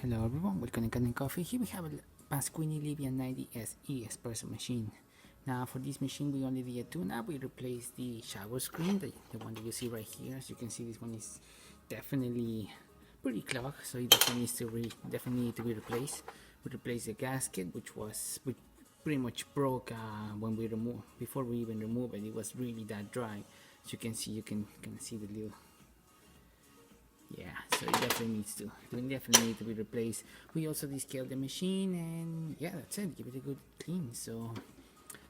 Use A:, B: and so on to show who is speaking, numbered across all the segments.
A: Hello everyone, welcome to Cotton Coffee. Here we have a pasquini livia 90 SE espresso machine. Now for this machine we only did a tune-up. We replaced the shower screen, the one that you see right here. As you can see, this one is definitely pretty clogged, so it definitely need to be replaced. We replaced the gasket, which pretty much broke when we before we even removed it. It was really that dry. As you can see, you can see the little. Yeah, so it definitely need to be replaced. We also descaled the machine, and yeah, that's it. Give it a good clean. So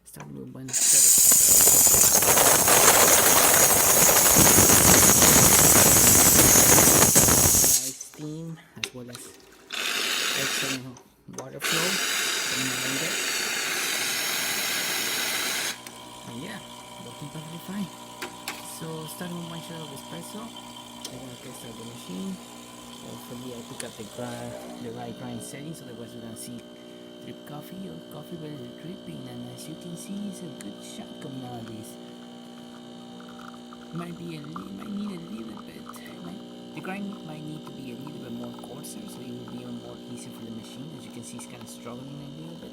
A: start with one set of nice steam as well as excellent water flow coming around it. And yeah, working perfectly fine. So starting with one shot of espresso. I'm gonna test out the machine. Hopefully I pick up the right grind setting, so otherwise we don't see drip coffee or coffee really dripping. And as you can see, it's a good shot coming out of this. Might need a little bit. The grind might need to be a little bit more coarser, so it will be even more easier for the machine. As you can see, it's kind of struggling a little bit,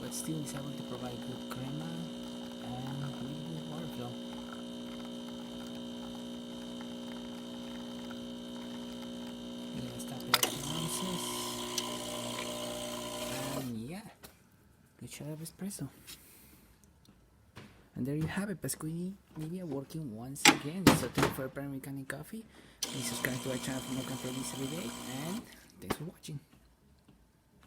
A: but still it's able to provide good crema and really good water flow. And yeah, good shot of espresso. And there you have it, pasquini livia working once again. So thank you for American Coffee. Please subscribe to our channel for more content every day, and thanks for watching.